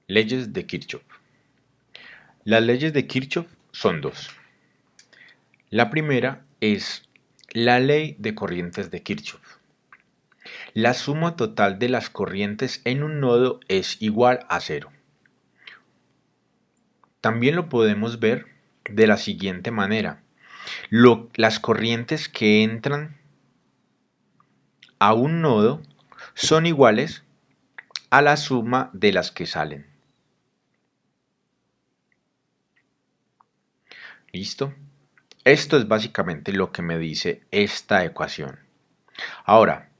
Leyes de Kirchhoff. Las leyes de Kirchhoff son dos. La primera es la ley de corrientes de Kirchhoff. La suma total de las corrientes en un nodo es igual a cero. También lo podemos ver de la siguiente manera. Las corrientes que entran a un nodo son iguales a la suma de las que salen. ¿Listo? Esto es básicamente lo que me dice esta ecuación. Ahora,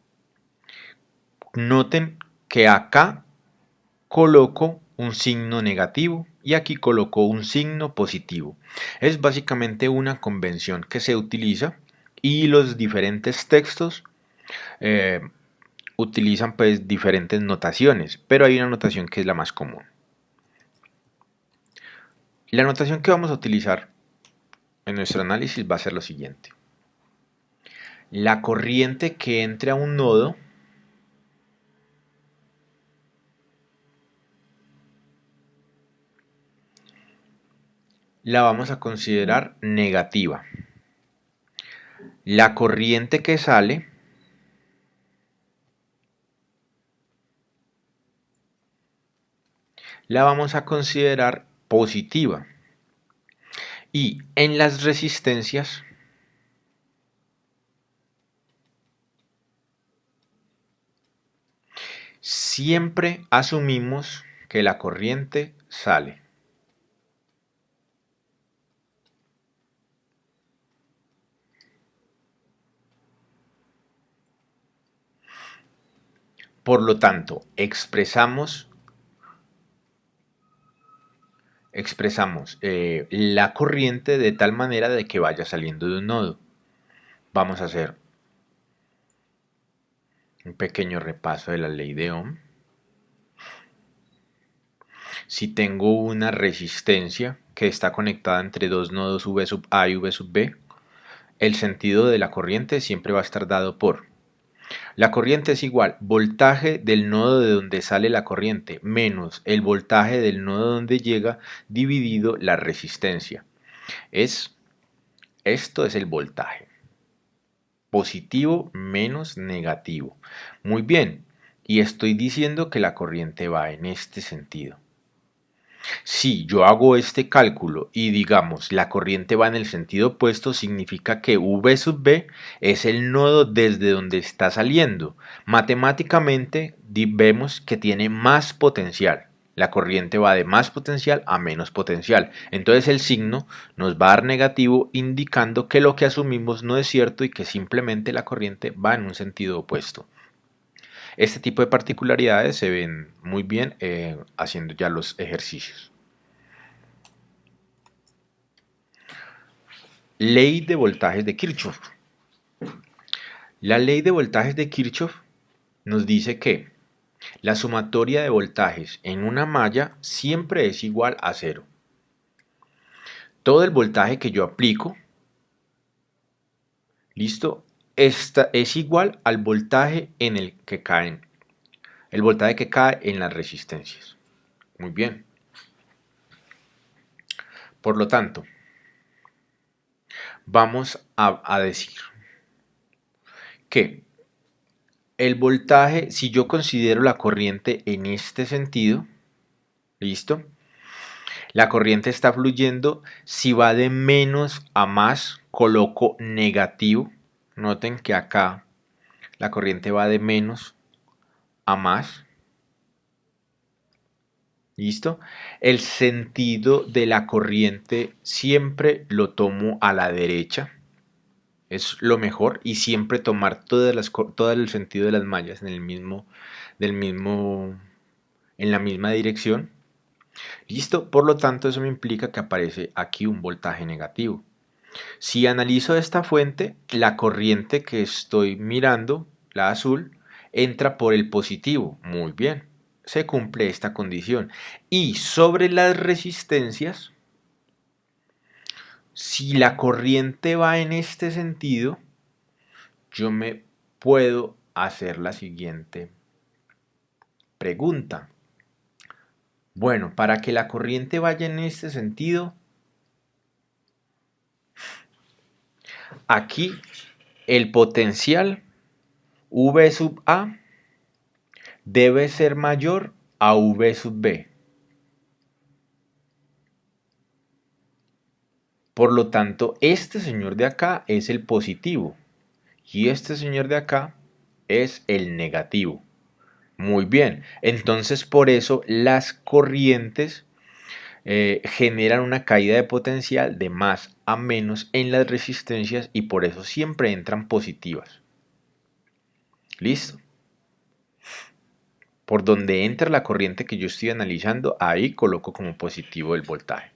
noten que acá coloco un signo negativo y aquí coloco un signo positivo. Es básicamente una convención que se utiliza y los diferentes textos eh, utilizan pues diferentes notaciones, pero hay una notación que es la más común. La notación que vamos a utilizar en nuestro análisis va a ser lo siguiente. La corriente que entre a un nodo la vamos a considerar negativa. La corriente que sale la vamos a considerar positiva. Y en las resistencias siempre asumimos que la corriente sale. Por lo tanto, expresamos la corriente de tal manera de que vaya saliendo de un nodo. Vamos a hacer un pequeño repaso de la ley de Ohm. Si tengo una resistencia que está conectada entre dos nodos V sub A y V sub B, el sentido de la corriente siempre va a estar dado por la corriente es igual voltaje del nodo de donde sale la corriente menos el voltaje del nodo donde llega dividido la resistencia. Esto es el voltaje. Positivo menos negativo. Muy bien. Y estoy diciendo que la corriente va en este sentido. Si yo hago este cálculo y digamos la corriente va en el sentido opuesto, significa que V sub B es el nodo desde donde está saliendo. Matemáticamente vemos que tiene más potencial. La corriente va de más potencial a menos potencial. Entonces el signo nos va a dar negativo indicando que lo que asumimos no es cierto y que simplemente la corriente va en un sentido opuesto. Este tipo de particularidades se ven muy bien haciendo ya los ejercicios. Ley de voltajes de Kirchhoff. La ley de voltajes de Kirchhoff nos dice que la sumatoria de voltajes en una malla siempre es igual a cero. Todo el voltaje que yo aplico, listo, es igual al voltaje en el que caen, el voltaje que cae en las resistencias. Muy bien. Por lo tanto, vamos a decir que el voltaje, si yo considero la corriente en este sentido, ¿listo? La corriente está fluyendo. Si va de menos a más, coloco negativo. Noten que acá la corriente va de menos a más. ¿Listo? El sentido de la corriente siempre lo tomo a la derecha. Es lo mejor. Y siempre tomar todo el sentido de las mallas en la misma dirección. ¿Listo? Por lo tanto, eso me implica que aparece aquí un voltaje negativo. Si analizo esta fuente, la corriente que estoy mirando, la azul, entra por el positivo. Muy bien, se cumple esta condición. Y sobre las resistencias, si la corriente va en este sentido, yo me puedo hacer la siguiente pregunta. Bueno, para que la corriente vaya en este sentido, aquí el potencial V sub A debe ser mayor a V sub B. Por lo tanto, este señor de acá es el positivo y este señor de acá es el negativo. Muy bien, entonces por eso las corrientes generan una caída de potencial de más a menos en las resistencias y por eso siempre entran positivas. ¿Listo? Por donde entra la corriente que yo estoy analizando, ahí coloco como positivo el voltaje.